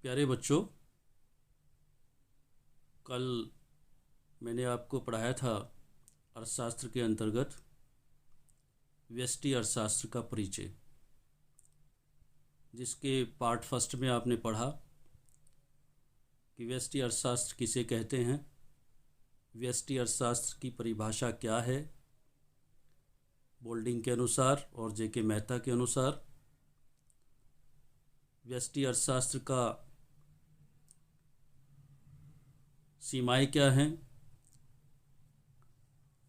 प्यारे बच्चों, कल मैंने आपको पढ़ाया था अर्थशास्त्र के अंतर्गत व्यष्टि अर्थशास्त्र का परिचय, जिसके पार्ट फर्स्ट में आपने पढ़ा कि व्यष्टि अर्थशास्त्र किसे कहते हैं, व्यष्टि अर्थशास्त्र की परिभाषा क्या है। बोल्डिंग के अनुसार और जेके मेहता के अनुसार व्यष्टि अर्थशास्त्र का सीमाएं क्या हैं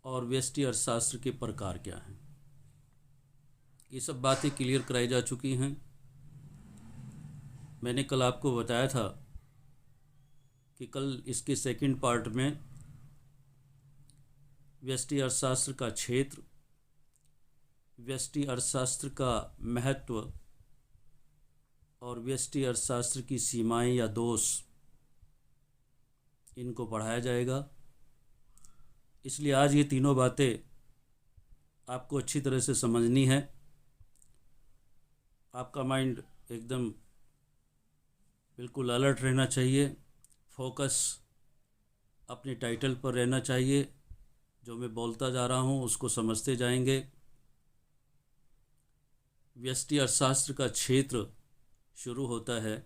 और व्यष्टि अर्थशास्त्र के प्रकार क्या हैं, ये सब बातें क्लियर कराई जा चुकी हैं। मैंने कल आपको बताया था कि कल इसके सेकंड पार्ट में व्यष्टि अर्थशास्त्र का क्षेत्र, व्यष्टि अर्थशास्त्र का महत्व और व्यष्टि अर्थशास्त्र की सीमाएं या दोष, इनको पढ़ाया जाएगा। इसलिए आज ये तीनों बातें आपको अच्छी तरह से समझनी है। आपका माइंड एकदम बिल्कुल अलर्ट रहना चाहिए, फोकस अपने टाइटल पर रहना चाहिए। जो मैं बोलता जा रहा हूँ उसको समझते जाएंगे। व्यष्टि अर्थशास्त्र का क्षेत्र शुरू होता है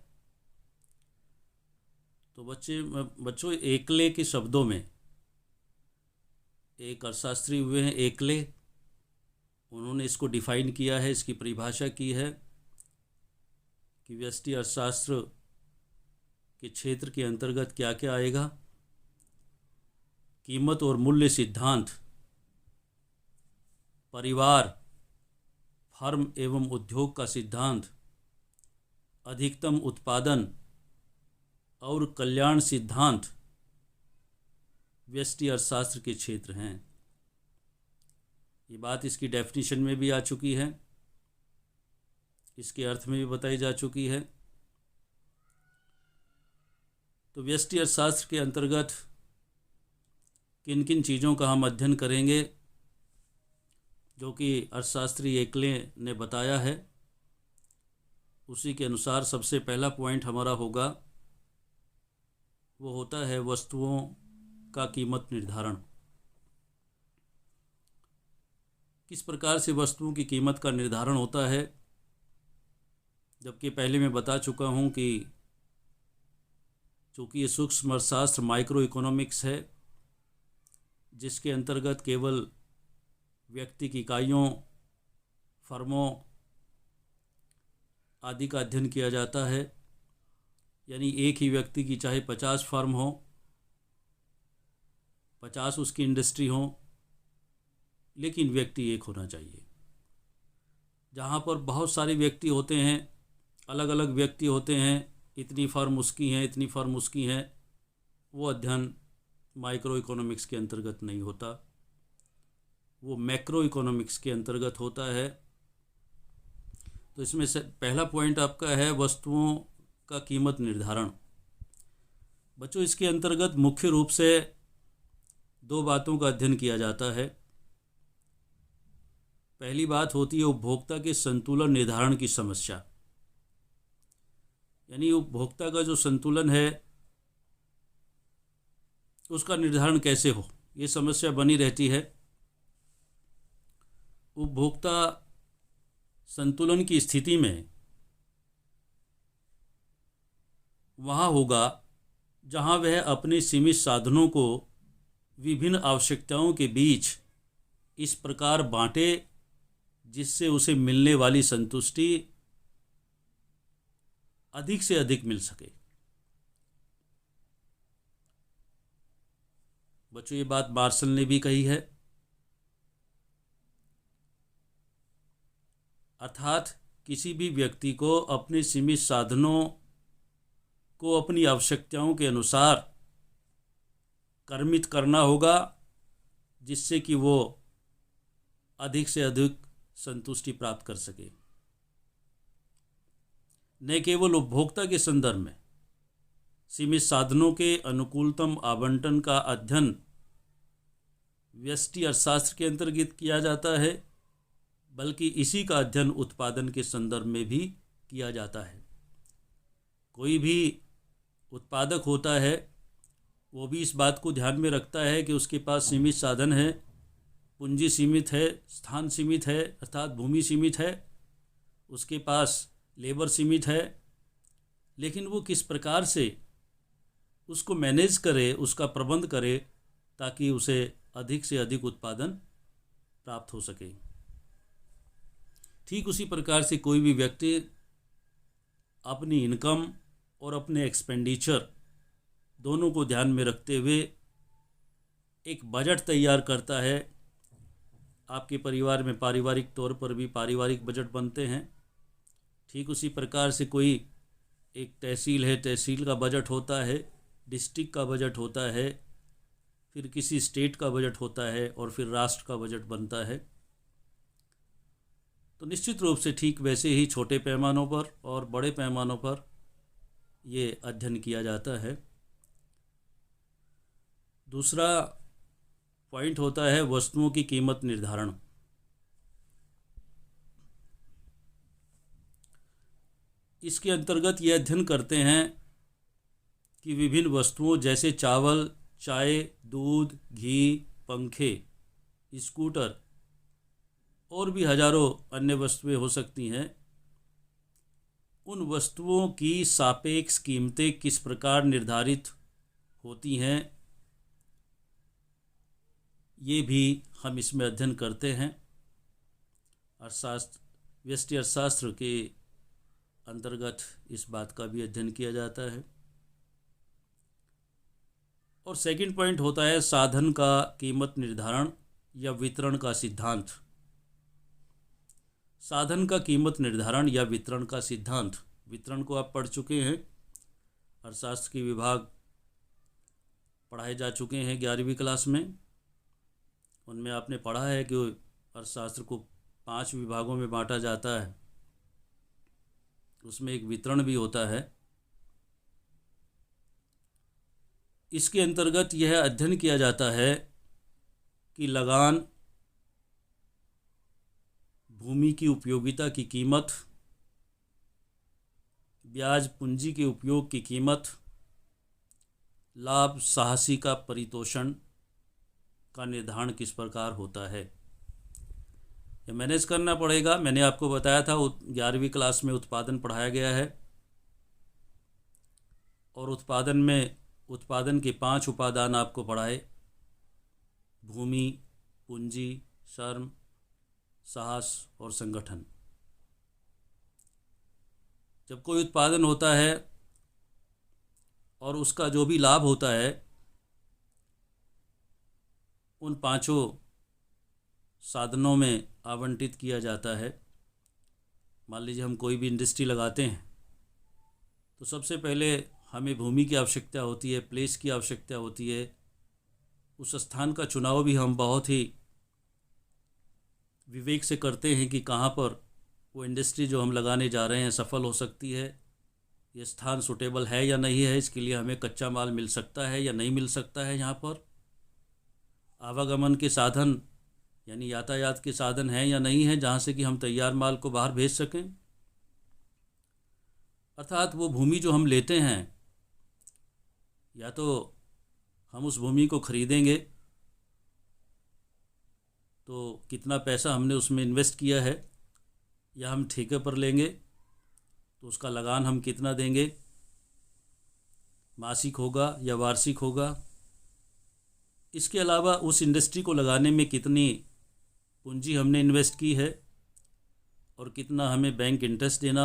तो बच्चों एकले के शब्दों में एक अर्थशास्त्री हुए हैं एकले, उन्होंने इसको डिफाइन किया है, इसकी परिभाषा की है कि व्यष्टि अर्थशास्त्र के क्षेत्र के अंतर्गत क्या क्या आएगा। कीमत और मूल्य सिद्धांत, परिवार, फर्म एवं उद्योग का सिद्धांत, अधिकतम उत्पादन और कल्याण सिद्धांत व्यष्टि अर्थशास्त्र के क्षेत्र हैं। ये बात इसकी डेफिनेशन में भी आ चुकी है, इसके अर्थ में भी बताई जा चुकी है। तो व्यष्टि अर्थशास्त्र के अंतर्गत किन किन चीज़ों का हम अध्ययन करेंगे, जो कि अर्थशास्त्री एकले ने बताया है, उसी के अनुसार सबसे पहला पॉइंट हमारा होगा, वो होता है वस्तुओं का कीमत निर्धारण। किस प्रकार से वस्तुओं की कीमत का निर्धारण होता है, जबकि पहले मैं बता चुका हूँ कि चूँकि ये सूक्ष्म अर्थशास्त्र माइक्रो इकोनॉमिक्स है, जिसके अंतर्गत केवल व्यक्ति की इकाइयों, फर्मों आदि का अध्ययन किया जाता है। यानी एक ही व्यक्ति की चाहे 50 फर्म हो, 50 उसकी इंडस्ट्री हो, लेकिन व्यक्ति एक होना चाहिए। जहाँ पर बहुत सारे व्यक्ति होते हैं, अलग अलग व्यक्ति होते हैं, इतनी फर्म उसकी हैं, इतनी फर्म उसकी हैं, वो अध्ययन माइक्रो इकोनॉमिक्स के अंतर्गत नहीं होता, वो मैक्रो इकोनॉमिक्स के अंतर्गत होता है। तो इसमें से पहला पॉइंट आपका है वस्तुओं का कीमत निर्धारण। बच्चों, इसके अंतर्गत मुख्य रूप से दो बातों का अध्ययन किया जाता है। पहली बात होती है उपभोक्ता के संतुलन निर्धारण की समस्या, यानी उपभोक्ता का जो संतुलन है उसका निर्धारण कैसे हो, ये समस्या बनी रहती है। उपभोक्ता संतुलन की स्थिति में वहाँ होगा जहाँ वह अपने सीमित साधनों को विभिन्न आवश्यकताओं के बीच इस प्रकार बांटे जिससे उसे मिलने वाली संतुष्टि अधिक से अधिक मिल सके। बच्चों, ये बात मार्शल ने भी कही है, अर्थात किसी भी व्यक्ति को अपने सीमित साधनों को अपनी आवश्यकताओं के अनुसार कर्मित करना होगा, जिससे कि वो अधिक से अधिक संतुष्टि प्राप्त कर सके। न केवल उपभोक्ता के संदर्भ में सीमित साधनों के अनुकूलतम आवंटन का अध्ययन व्यष्टि अर्थशास्त्र के अंतर्गत किया जाता है, बल्कि इसी का अध्ययन उत्पादन के संदर्भ में भी किया जाता है। कोई भी उत्पादक होता है वो भी इस बात को ध्यान में रखता है कि उसके पास सीमित साधन है, पूंजी सीमित है, स्थान सीमित है अर्थात भूमि सीमित है, उसके पास लेबर सीमित है, लेकिन वो किस प्रकार से उसको मैनेज करे, उसका प्रबंध करे ताकि उसे अधिक से अधिक उत्पादन प्राप्त हो सके। ठीक उसी प्रकार से कोई भी व्यक्ति अपनी इनकम और अपने एक्सपेंडिचर दोनों को ध्यान में रखते हुए एक बजट तैयार करता है। आपके परिवार में पारिवारिक तौर पर भी पारिवारिक बजट बनते हैं। ठीक उसी प्रकार से कोई एक तहसील है, तहसील का बजट होता है, डिस्ट्रिक्ट का बजट होता है, फिर किसी स्टेट का बजट होता है और फिर राष्ट्र का बजट बनता है। तो निश्चित रूप से ठीक वैसे ही छोटे पैमानों पर और बड़े पैमानों पर ये अध्ययन किया जाता है। दूसरा पॉइंट होता है वस्तुओं की कीमत निर्धारण। इसके अंतर्गत ये अध्ययन करते हैं कि विभिन्न वस्तुओं जैसे चावल, चाय, दूध, घी, पंखे, स्कूटर और भी हजारों अन्य वस्तुएं हो सकती हैं, उन वस्तुओं की सापेक्ष कीमतें किस प्रकार निर्धारित होती हैं, ये भी हम इसमें अध्ययन करते हैं। अर्थशास्त्र, व्यष्टि अर्थशास्त्र के अंतर्गत इस बात का भी अध्ययन किया जाता है। और सेकंड पॉइंट होता है साधन का कीमत निर्धारण या वितरण का सिद्धांत। साधन का कीमत निर्धारण या वितरण का सिद्धांत। वितरण को आप पढ़ चुके हैं, अर्थशास्त्र के विभाग पढ़ाए जा चुके हैं 11वीं क्लास में। उनमें आपने पढ़ा है कि अर्थशास्त्र को 5 विभागों में बांटा जाता है, उसमें एक वितरण भी होता है। इसके अंतर्गत यह अध्ययन किया जाता है कि लगान, भूमि की उपयोगिता की कीमत, ब्याज पूंजी के उपयोग की कीमत, लाभ साहसी का परितोषण का निर्धारण किस प्रकार होता है। ये मैनेज करना पड़ेगा। मैंने आपको बताया था 11वीं क्लास में उत्पादन पढ़ाया गया है और उत्पादन में उत्पादन के 5 उपादान आपको पढ़ाए: भूमि, पूंजी, श्रम, साहस और संगठन। जब कोई उत्पादन होता है और उसका जो भी लाभ होता है उन 5 साधनों में आवंटित किया जाता है। मान लीजिए हम कोई भी इंडस्ट्री लगाते हैं तो सबसे पहले हमें भूमि की आवश्यकता होती है, प्लेस की आवश्यकता होती है। उस स्थान का चुनाव भी हम बहुत ही विवेक से करते हैं कि कहाँ पर वो इंडस्ट्री जो हम लगाने जा रहे हैं सफल हो सकती है, ये स्थान सूटेबल है या नहीं है, इसके लिए हमें कच्चा माल मिल सकता है या नहीं मिल सकता है, यहाँ पर आवागमन के साधन यानी यातायात के साधन हैं या नहीं हैं जहाँ से कि हम तैयार माल को बाहर भेज सकें। अर्थात वो भूमि जो हम लेते हैं, या तो हम उस भूमि को खरीदेंगे तो कितना पैसा हमने उसमें इन्वेस्ट किया है, या हम ठेके पर लेंगे तो उसका लगान हम कितना देंगे, मासिक होगा या वार्षिक होगा। इसके अलावा उस इंडस्ट्री को लगाने में कितनी पूंजी हमने इन्वेस्ट की है और कितना हमें बैंक इंटरेस्ट देना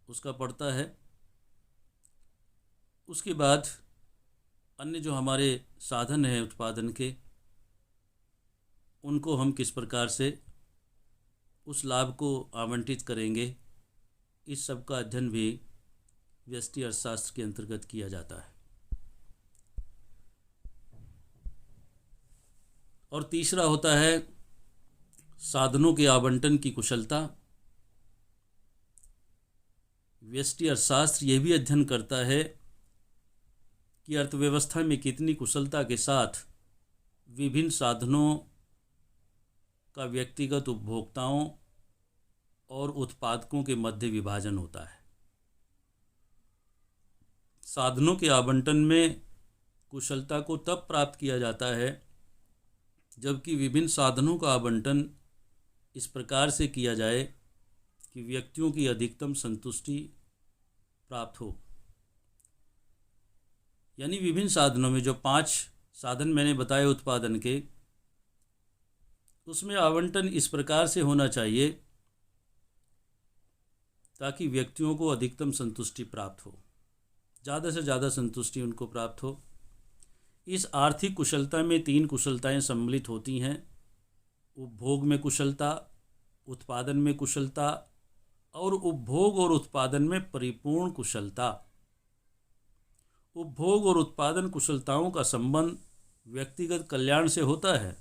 उसका पड़ता है। उसके बाद अन्य जो हमारे साधन हैं उत्पादन के, उनको हम किस प्रकार से उस लाभ को आवंटित करेंगे, इस सब का अध्ययन भी व्यष्टि अर्थशास्त्र के अंतर्गत किया जाता है। और तीसरा होता है साधनों के आवंटन की कुशलता। व्यष्टि अर्थशास्त्र यह भी अध्ययन करता है कि अर्थव्यवस्था में कितनी कुशलता के साथ विभिन्न साधनों का व्यक्तिगत उपभोक्ताओं और उत्पादकों के मध्य विभाजन होता है। साधनों के आवंटन में कुशलता को तब प्राप्त किया जाता है जबकि विभिन्न साधनों का आवंटन इस प्रकार से किया जाए कि व्यक्तियों की अधिकतम संतुष्टि प्राप्त हो। यानी विभिन्न साधनों में जो 5 साधन मैंने बताए उत्पादन के, उसमें आवंटन इस प्रकार से होना चाहिए ताकि व्यक्तियों को अधिकतम संतुष्टि प्राप्त हो, ज़्यादा से ज़्यादा संतुष्टि उनको प्राप्त हो। इस आर्थिक कुशलता में 3 कुशलताएं सम्मिलित होती हैं: उपभोग में कुशलता, उत्पादन में कुशलता और उपभोग और उत्पादन में परिपूर्ण कुशलता। उपभोग और उत्पादन कुशलताओं का संबंध व्यक्तिगत कल्याण से होता है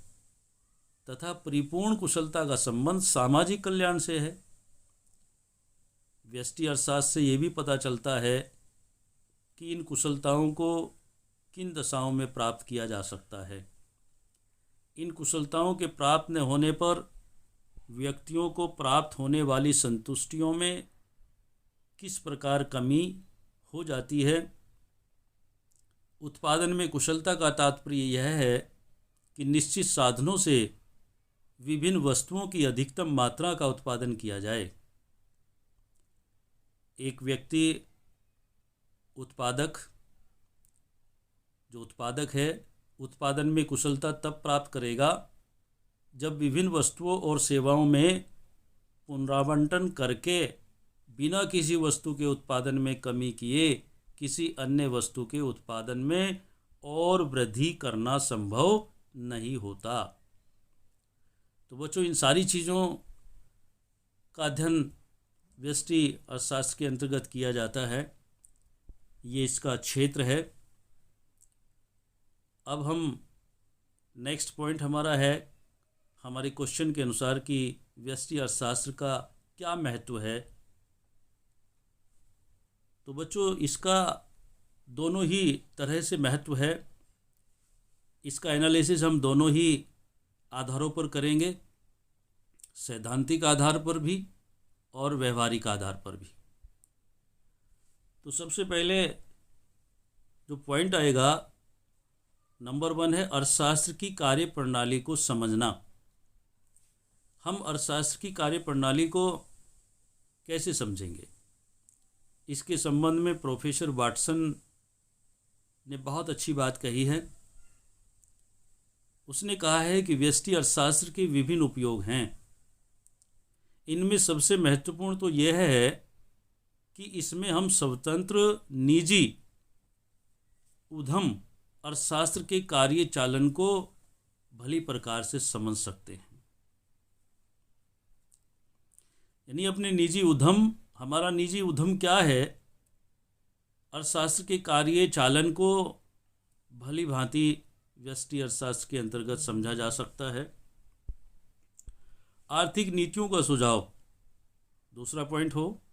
तथा परिपूर्ण कुशलता का संबंध सामाजिक कल्याण से है। व्यष्टि अर्थशास्त्र से ये भी पता चलता है कि इन कुशलताओं को किन दशाओं में प्राप्त किया जा सकता है। इन कुशलताओं के प्राप्त न होने पर व्यक्तियों को प्राप्त होने वाली संतुष्टियों में किस प्रकार कमी हो जाती है। उत्पादन में कुशलता का तात्पर्य यह है कि निश्चित साधनों से विभिन्न वस्तुओं की अधिकतम मात्रा का उत्पादन किया जाए। एक व्यक्ति जो उत्पादक है, उत्पादन में कुशलता तब प्राप्त करेगा जब विभिन्न वस्तुओं और सेवाओं में पुनरावंटन करके बिना किसी वस्तु के उत्पादन में कमी किए किसी अन्य वस्तु के उत्पादन में और वृद्धि करना संभव नहीं होता। तो बच्चों, इन सारी चीज़ों का अध्ययन व्यष्टि अर्थशास्त्र के अंतर्गत किया जाता है। ये इसका क्षेत्र है। अब हम नेक्स्ट पॉइंट हमारा है, हमारे क्वेश्चन के अनुसार, कि व्यष्टि अर्थशास्त्र का क्या महत्व है। तो बच्चों, इसका दोनों ही तरह से महत्व है। इसका एनालिसिस हम दोनों ही आधारों पर करेंगे, सैद्धांतिक आधार पर भी और व्यवहारिक आधार पर भी। तो सबसे पहले जो पॉइंट आएगा, नंबर 1 है अर्थशास्त्र की कार्यप्रणाली को समझना। हम अर्थशास्त्र की कार्यप्रणाली को कैसे समझेंगे? इसके संबंध में प्रोफेसर वाटसन ने बहुत अच्छी बात कही है। उसने कहा है कि व्यष्टि अर्थशास्त्र के विभिन्न उपयोग हैं। इनमें सबसे महत्वपूर्ण तो यह है कि इसमें हम स्वतंत्र निजी उद्यम अर्थशास्त्र के कार्य चालन को भली प्रकार से समझ सकते हैं। यानी अपने निजी उद्यम, हमारा निजी उद्यम क्या है, अर्थशास्त्र के कार्य चालन को भली भांति व्यष्टि अर्थशास्त्र के अंतर्गत समझा जा सकता है। आर्थिक नीतियों का सुझाव दूसरा पॉइंट हो।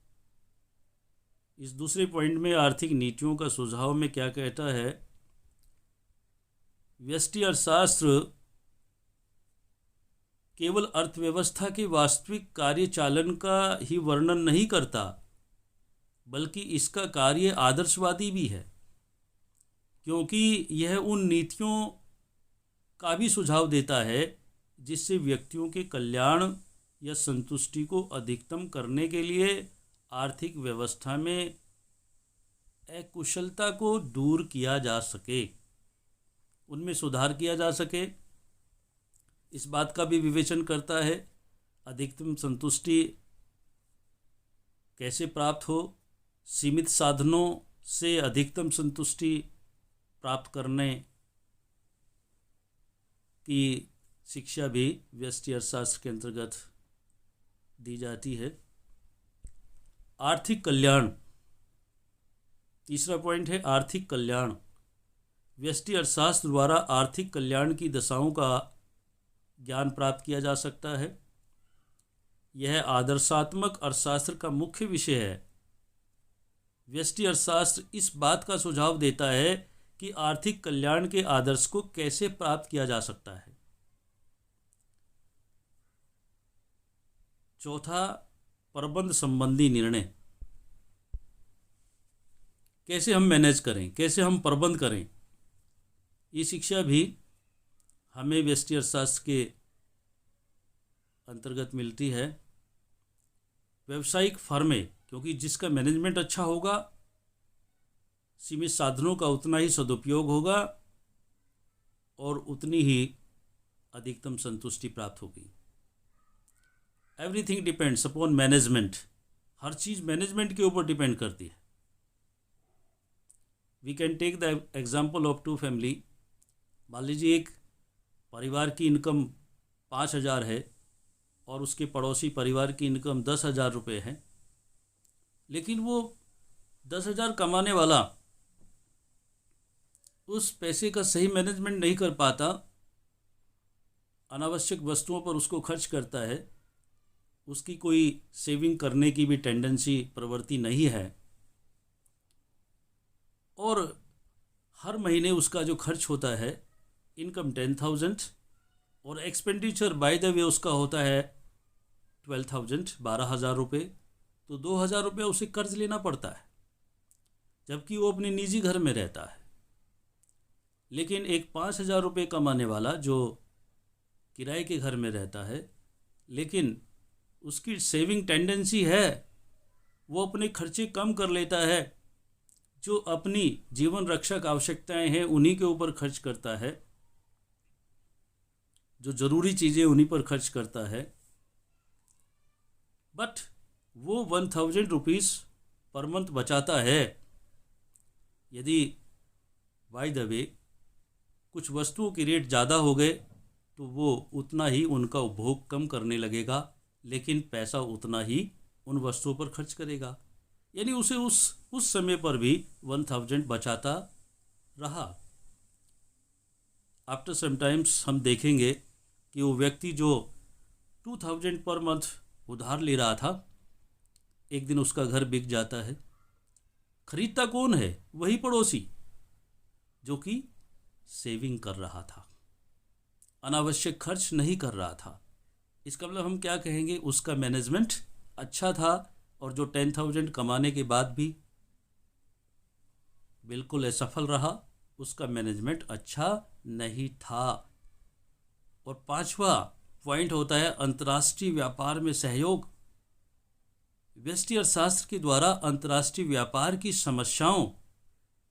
इस दूसरे पॉइंट में आर्थिक नीतियों का सुझाव में क्या कहता है, व्यष्टि अर्थशास्त्र केवल अर्थव्यवस्था के वास्तविक कार्य चालन का ही वर्णन नहीं करता, बल्कि इसका कार्य आदर्शवादी भी है, क्योंकि यह उन नीतियों का भी सुझाव देता है जिससे व्यक्तियों के कल्याण या संतुष्टि को अधिकतम करने के लिए आर्थिक व्यवस्था में अकुशलता को दूर किया जा सके, उनमें सुधार किया जा सके। इस बात का भी विवेचन करता है अधिकतम संतुष्टि कैसे प्राप्त हो, सीमित साधनों से अधिकतम संतुष्टि प्राप्त करने की शिक्षा भी व्यष्टि अर्थशास्त्र के अंतर्गत दी जाती है। आर्थिक कल्याण, तीसरा पॉइंट है आर्थिक कल्याण। व्यष्टि अर्थशास्त्र द्वारा आर्थिक कल्याण की दशाओं का ज्ञान प्राप्त किया जा सकता है। यह आदर्शात्मक अर्थशास्त्र का मुख्य विषय है। व्यष्टि अर्थशास्त्र इस बात का सुझाव देता है कि आर्थिक कल्याण के आदर्श को कैसे प्राप्त किया जा सकता है। चौथा, प्रबंध संबंधी निर्णय। कैसे हम मैनेज करें, कैसे हम प्रबंध करें, ये शिक्षा भी हमें व्यष्टि अर्थशास्त्र के अंतर्गत मिलती है। व्यावसायिक फर्में, क्योंकि जिसका मैनेजमेंट अच्छा होगा सीमित साधनों का उतना ही सदुपयोग होगा और उतनी ही अधिकतम संतुष्टि प्राप्त होगी। एवरीथिंग डिपेंड्स अपॉन मैनेजमेंट, हर चीज़ मैनेजमेंट के ऊपर डिपेंड करती है। We can take the example of two family. मान लीजिए एक परिवार की इनकम 5,000 है और उसके पड़ोसी परिवार की इनकम 10,000 रुपये है, लेकिन वो 10,000 कमाने वाला उस पैसे का सही मैनेजमेंट नहीं कर पाता, अनावश्यक वस्तुओं पर उसको खर्च करता है, उसकी कोई सेविंग करने की भी टेंडेंसी, प्रवृत्ति नहीं है, और हर महीने उसका जो खर्च होता है इनकम 10,000 और एक्सपेंडिचर बाय द वे उसका होता है 12,000, 12,000 रुपये, तो 2,000 रुपये उसे कर्ज लेना पड़ता है, जबकि वो अपने निजी घर में रहता है। लेकिन एक 5,000 रुपये कमाने वाला जो किराए के घर में रहता है, लेकिन उसकी सेविंग टेंडेंसी है, वो अपने खर्चे कम कर लेता है, जो अपनी जीवन रक्षक आवश्यकताएं हैं उन्हीं के ऊपर खर्च करता है, जो ज़रूरी चीज़ें उन्हीं पर खर्च करता है, बट वो 1,000 रुपीज़ पर मंथ बचाता है। यदि बाय द वे कुछ वस्तुओं के रेट ज़्यादा हो गए तो वो उतना ही उनका उपभोग कम करने लगेगा, लेकिन पैसा उतना ही उन वस्तुओं पर खर्च करेगा, यानी उसे उस समय पर भी 1,000 बचाता रहा। आफ्टर सम टाइम्स हम देखेंगे कि वो व्यक्ति जो 2,000 पर मंथ उधार ले रहा था, एक दिन उसका घर बिक जाता है। खरीदता कौन है? वही पड़ोसी जो कि सेविंग कर रहा था, अनावश्यक खर्च नहीं कर रहा था। इसका मतलब हम क्या कहेंगे, उसका मैनेजमेंट अच्छा था, और जो 10,000 कमाने के बाद भी बिल्कुल असफल रहा, उसका मैनेजमेंट अच्छा नहीं था। और 5वां पॉइंट होता है अंतर्राष्ट्रीय व्यापार में सहयोग। व्यष्टि अर्थशास्त्र के द्वारा अंतर्राष्ट्रीय व्यापार की समस्याओं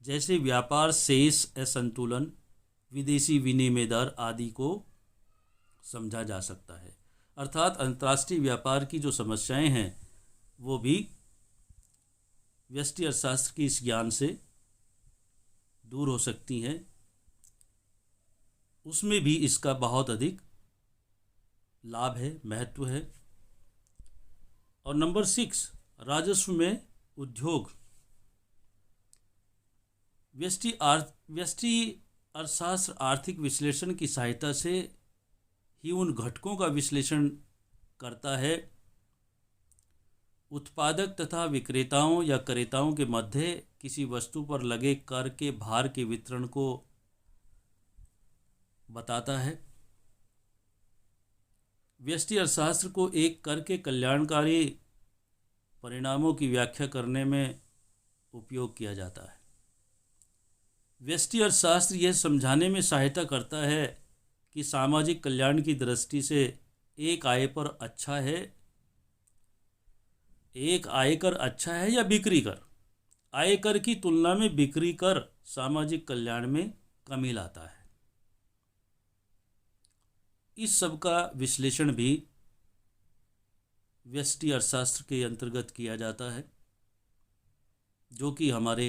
जैसे व्यापार शेष असंतुलन, विदेशी विनिमय दर आदि को समझा जा सकता है। अर्थात अंतर्राष्ट्रीय व्यापार की जो समस्याएं हैं वो भी व्यष्टि अर्थशास्त्र की इस ज्ञान से दूर हो सकती हैं। उसमें भी इसका बहुत अधिक लाभ है, महत्व है। और नंबर 6, राजस्व में उद्योग। व्यष्टि अर्थशास्त्र आर्थिक विश्लेषण की सहायता से ही उन घटकों का विश्लेषण करता है उत्पादक तथा विक्रेताओं या क्रेताओं के मध्य किसी वस्तु पर लगे कर के भार के वितरण को बताता है। व्यष्टि अर्थशास्त्र को एक कर के कल्याणकारी परिणामों की व्याख्या करने में उपयोग किया जाता है। व्यष्टि अर्थशास्त्र यह समझाने में सहायता करता है कि सामाजिक कल्याण की दृष्टि से एक आयकर अच्छा है या बिक्री कर। आयकर की तुलना में बिक्री कर सामाजिक कल्याण में कमी लाता है। इस सब का विश्लेषण भी व्यष्टि अर्थशास्त्र के अंतर्गत किया जाता है, जो कि हमारे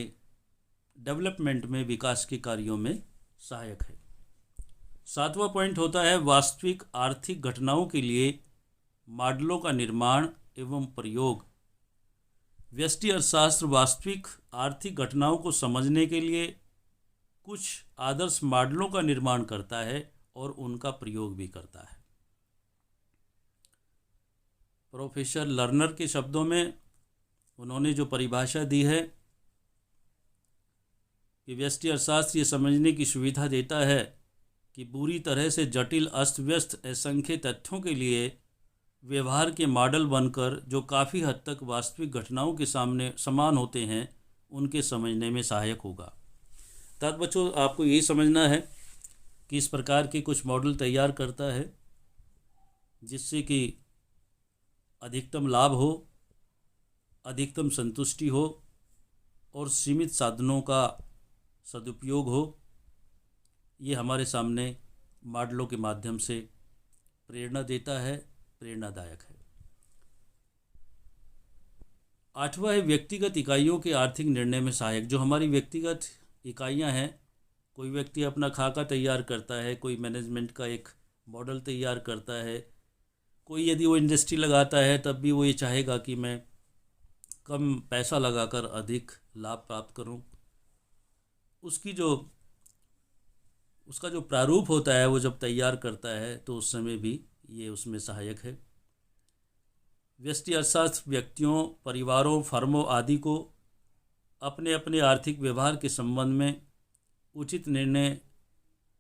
डेवलपमेंट में, विकास के कार्यों में सहायक है। 7वां पॉइंट होता है वास्तविक आर्थिक घटनाओं के लिए मॉडलों का निर्माण एवं प्रयोग। व्यष्टि अर्थशास्त्र वास्तविक आर्थिक घटनाओं को समझने के लिए कुछ आदर्श मॉडलों का निर्माण करता है और उनका प्रयोग भी करता है। प्रोफेसर लर्नर के शब्दों में उन्होंने जो परिभाषा दी है कि व्यष्टि अर्थशास्त्र ये समझने की सुविधा देता है कि बुरी तरह से जटिल, अस्त व्यस्त, असंख्य तथ्यों के लिए व्यवहार के मॉडल बनकर जो काफ़ी हद तक वास्तविक घटनाओं के सामने समान होते हैं, उनके समझने में सहायक होगा। तब बच्चों आपको यही समझना है कि इस प्रकार के कुछ मॉडल तैयार करता है जिससे कि अधिकतम लाभ हो, अधिकतम संतुष्टि हो और सीमित साधनों का सदुपयोग हो। ये हमारे सामने मॉडलों के माध्यम से प्रेरणा देता है, प्रेरणादायक है। आठवां है व्यक्तिगत इकाइयों के आर्थिक निर्णय में सहायक। जो हमारी व्यक्तिगत इकाइयां हैं, कोई व्यक्ति अपना खाका तैयार करता है, कोई मैनेजमेंट का एक मॉडल तैयार करता है, कोई यदि वो इंडस्ट्री लगाता है तब भी वो ये चाहेगा कि मैं कम पैसा लगाकर अधिक लाभ प्राप्त करूं। उसका जो प्रारूप होता है वो जब तैयार करता है तो उस समय भी ये उसमें सहायक है। व्यष्टि अर्थशास्त्र व्यक्तियों, परिवारों, फर्मों आदि को अपने अपने आर्थिक व्यवहार के संबंध में उचित निर्णय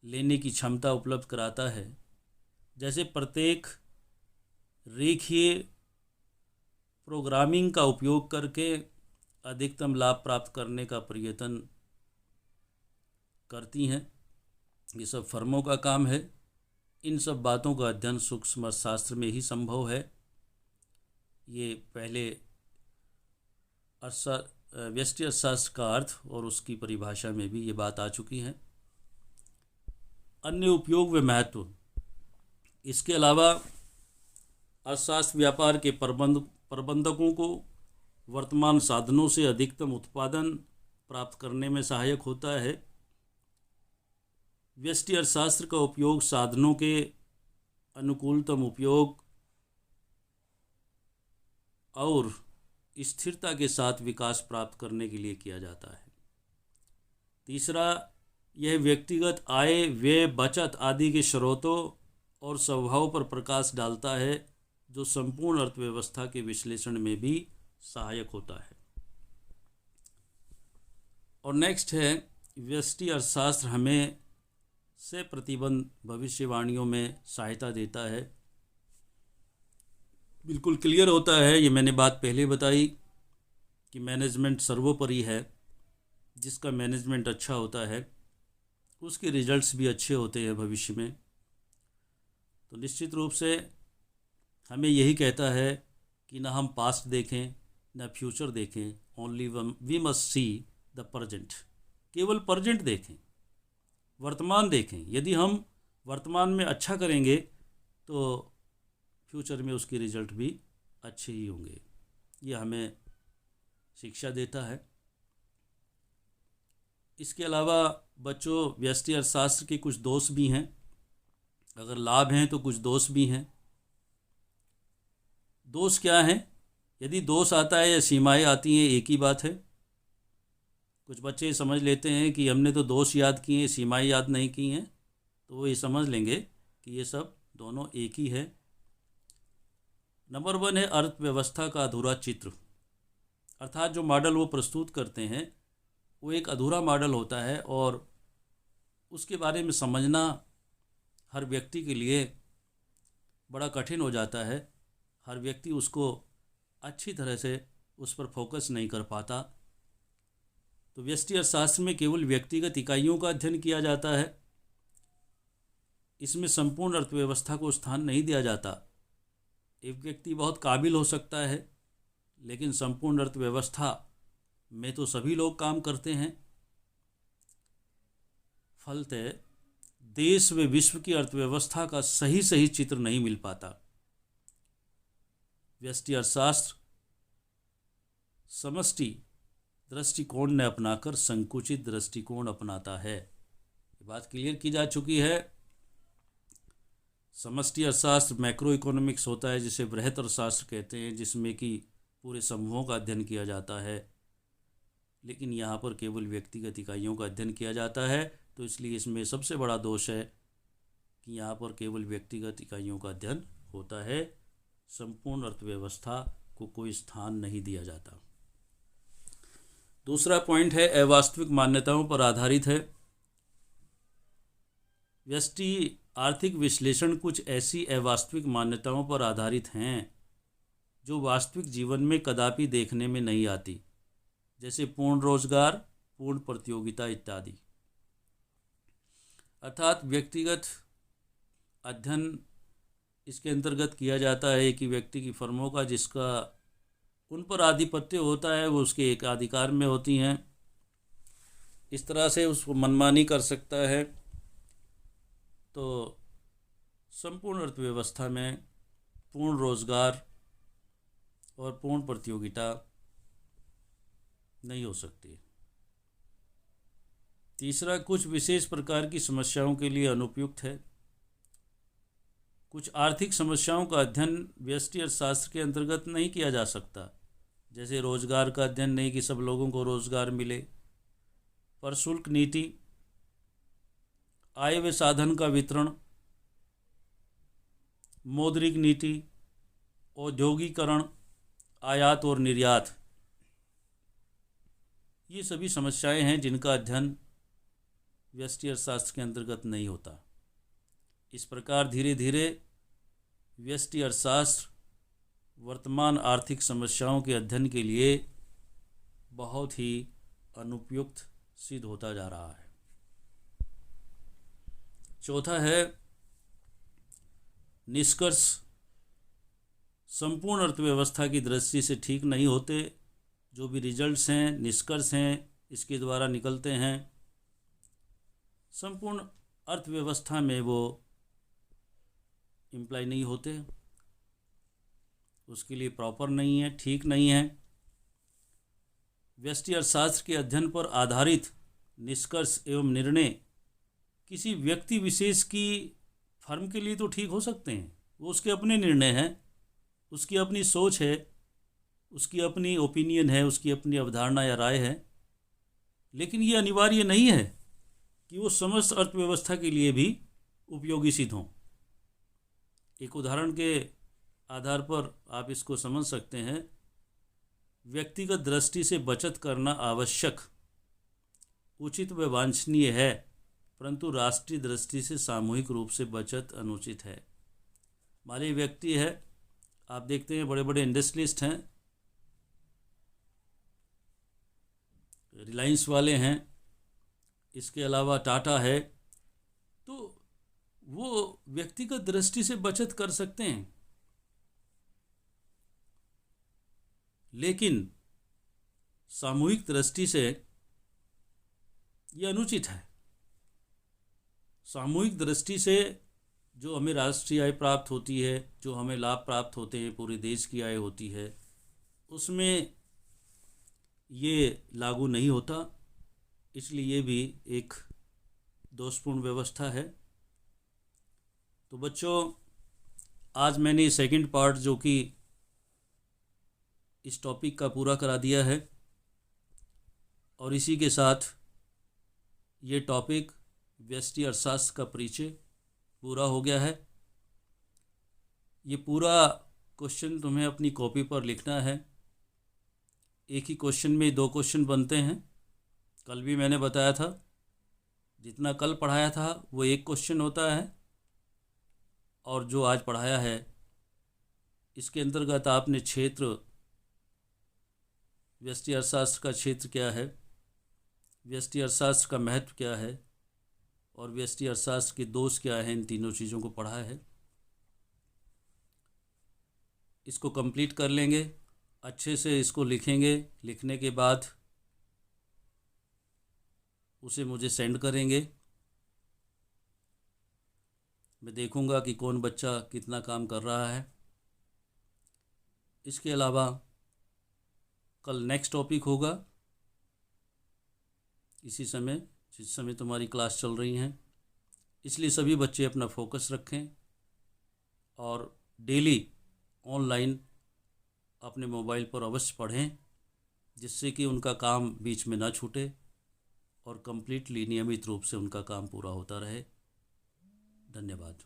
लेने की क्षमता उपलब्ध कराता है। जैसे प्रत्येक रेखीय प्रोग्रामिंग का उपयोग करके अधिकतम लाभ प्राप्त करने का प्रयत्न करती हैं। ये सब फर्मों का काम है। इन सब बातों का अध्ययन सूक्ष्म अर्थशास्त्र में ही संभव है। ये पहले व्यष्टि अर्थशास्त्र का अर्थ और उसकी परिभाषा में भी ये बात आ चुकी है। अन्य उपयोग व महत्व। इसके अलावा अर्थशास्त्र व्यापार के प्रबंधकों को वर्तमान साधनों से अधिकतम उत्पादन प्राप्त करने में सहायक होता है। व्यष्टि अर्थशास्त्र का उपयोग साधनों के अनुकूलतम उपयोग और स्थिरता के साथ विकास प्राप्त करने के लिए किया जाता है। तीसरा, यह व्यक्तिगत आय, व्यय, बचत आदि के स्रोतों और स्वभाव पर प्रकाश डालता है जो संपूर्ण अर्थव्यवस्था के विश्लेषण में भी सहायक होता है। और नेक्स्ट है व्यष्टि अर्थशास्त्र हमें से प्रतिबंध भविष्यवाणियों में सहायता देता है। बिल्कुल क्लियर होता है, ये मैंने बात पहले बताई कि मैनेजमेंट सर्वोपरि है। जिसका मैनेजमेंट अच्छा होता है उसके रिजल्ट्स भी अच्छे होते हैं भविष्य में। तो निश्चित रूप से हमें यही कहता है कि ना हम पास्ट देखें ना फ्यूचर देखें, only we must see the present. केवल प्रेजेंट देखें, वर्तमान देखें। यदि हम वर्तमान में अच्छा करेंगे तो फ्यूचर में उसके रिजल्ट भी अच्छे ही होंगे। ये हमें शिक्षा देता है। इसके अलावा बच्चों व्यष्टि अर्थशास्त्र के कुछ दोष भी हैं। अगर लाभ हैं तो कुछ दोष भी हैं। दोष क्या हैं? यदि दोष आता है या सीमाएं आती हैं, एक ही बात है। कुछ बच्चे समझ लेते हैं कि हमने तो दोष याद किए, सीमाएं याद नहीं की हैं, तो वो ये समझ लेंगे कि ये सब दोनों एक ही है। नंबर 1 है अर्थव्यवस्था का अधूरा चित्र। अर्थात जो मॉडल वो प्रस्तुत करते हैं वो एक अधूरा मॉडल होता है और उसके बारे में समझना हर व्यक्ति के लिए बड़ा कठिन हो जाता है। हर व्यक्ति उसको अच्छी तरह से उस पर फोकस नहीं कर पाता। तो व्यष्टि अर्थशास्त्र में केवल व्यक्तिगत इकाइयों का अध्ययन किया जाता है। इसमें संपूर्ण अर्थव्यवस्था को स्थान नहीं दिया जाता। एक व्यक्ति बहुत काबिल हो सकता है लेकिन संपूर्ण अर्थव्यवस्था में तो सभी लोग काम करते हैं। फलतः देश व विश्व की अर्थव्यवस्था का सही चित्र नहीं मिल पाता। व्यष्टि अर्थशास्त्र समष्टि दृष्टिकोण ने अपनाकर संकुचित दृष्टिकोण अपनाता है। ये बात क्लियर की जा चुकी है। समष्टि अर्थशास्त्र मैक्रो इकोनॉमिक्स होता है जिसे बृहत अर्थशास्त्र कहते हैं, जिसमें कि पूरे समूहों का अध्ययन किया जाता है। लेकिन यहाँ पर केवल व्यक्तिगत इकाइयों का अध्ययन किया जाता है। तो इसलिए इसमें सबसे बड़ा दोष है कि यहाँ पर केवल व्यक्तिगत इकाइयों का अध्ययन होता है। संपूर्ण अर्थव्यवस्था को कोई स्थान नहीं दिया जाता। दूसरा पॉइंट है अवास्तविक मान्यताओं पर आधारित है। व्यष्टि आर्थिक विश्लेषण कुछ ऐसी अवास्तविक मान्यताओं पर आधारित हैं जो वास्तविक जीवन में कदापि देखने में नहीं आती। जैसे पूर्ण रोजगार, पूर्ण प्रतियोगिता इत्यादि। अर्थात व्यक्तिगत अध्ययन इसके अंतर्गत किया जाता है कि व्यक्ति की फर्मों का जिसका उन पर आधिपत्य होता है वो उसके एकाधिकार में होती हैं, इस तरह से उसको मनमानी कर सकता है। तो संपूर्ण अर्थव्यवस्था में पूर्ण रोजगार और पूर्ण प्रतियोगिता नहीं हो सकती। तीसरा, कुछ विशेष प्रकार की समस्याओं के लिए अनुपयुक्त है। कुछ आर्थिक समस्याओं का अध्ययन व्यष्टि अर्थशास्त्र के अंतर्गत नहीं किया जा सकता, जैसे रोजगार का अध्ययन नहीं कि सब लोगों को रोजगार मिले, पर शुल्क नीति, आय व साधन का वितरण, मौद्रिक नीति, औद्योगिकरण, आयात और निर्यात, ये सभी समस्याएं हैं जिनका अध्ययन व्यष्टि अर्थशास्त्र के अंतर्गत नहीं होता। इस प्रकार धीरे धीरे व्यष्टि अर्थशास्त्र वर्तमान आर्थिक समस्याओं के अध्ययन के लिए बहुत ही अनुपयुक्त सिद्ध होता जा रहा है। चौथा है निष्कर्ष संपूर्ण अर्थव्यवस्था की दृष्टि से ठीक नहीं होते। जो भी रिजल्ट्स हैं, निष्कर्ष हैं, इसके द्वारा निकलते हैं, संपूर्ण अर्थव्यवस्था में वो इम्प्लाई नहीं होते, उसके लिए प्रॉपर नहीं है, ठीक नहीं है। व्यष्टि अर्थशास्त्र के अध्ययन पर आधारित निष्कर्ष एवं निर्णय किसी व्यक्ति विशेष की फर्म के लिए तो ठीक हो सकते हैं, वो उसके अपने निर्णय हैं, उसकी अपनी सोच है, उसकी अपनी ओपिनियन है, उसकी अपनी अवधारणा या राय है, लेकिन ये अनिवार्य नहीं है कि वो समस्त अर्थव्यवस्था के लिए भी उपयोगी सिद्ध हों। एक उदाहरण के आधार पर आप इसको समझ सकते हैं। व्यक्तिगत दृष्टि से बचत करना आवश्यक, उचित व वांछनीय है, परंतु राष्ट्रीय दृष्टि से सामूहिक रूप से बचत अनुचित है। माली व्यक्ति है, आप देखते हैं बड़े बड़े इंडस्ट्रियलिस्ट हैं, रिलायंस वाले हैं, इसके अलावा टाटा है, तो वो व्यक्तिगत दृष्टि से बचत कर सकते हैं, लेकिन सामूहिक दृष्टि से यह अनुचित है। सामूहिक दृष्टि से जो हमें राष्ट्रीय आय प्राप्त होती है, जो हमें लाभ प्राप्त होते हैं, पूरे देश की आय होती है, उसमें ये लागू नहीं होता, इसलिए ये भी एक दोषपूर्ण व्यवस्था है। तो बच्चों, आज मैंने सेकंड पार्ट जो कि इस टॉपिक का पूरा करा दिया है, और इसी के साथ ये टॉपिक व्यष्टि अर्थशास्त्र का परिचय पूरा हो गया है। ये पूरा क्वेश्चन तुम्हें अपनी कॉपी पर लिखना है। एक ही क्वेश्चन में 2 क्वेश्चन बनते हैं। कल भी मैंने बताया था, जितना कल पढ़ाया था वो 1 क्वेश्चन होता है, और जो आज पढ़ाया है इसके अंतर्गत आपने क्षेत्र, व्यष्टि अर्थशास्त्र का क्षेत्र क्या है, व्यष्टि अर्थशास्त्र का महत्व क्या है, और व्यष्टि अर्थशास्त्र के दोष क्या हैं, इन तीनों चीज़ों को पढ़ा है। इसको कंप्लीट कर लेंगे, अच्छे से इसको लिखेंगे, लिखने के बाद उसे मुझे सेंड करेंगे। मैं देखूंगा कि कौन बच्चा कितना काम कर रहा है। इसके अलावा कल नेक्स्ट टॉपिक होगा, इसी समय जिस समय तुम्हारी क्लास चल रही हैं, इसलिए सभी बच्चे अपना फोकस रखें और डेली ऑनलाइन अपने मोबाइल पर अवश्य पढ़ें, जिससे कि उनका काम बीच में ना छूटे और कंप्लीटली नियमित रूप से उनका काम पूरा होता रहे। धन्यवाद।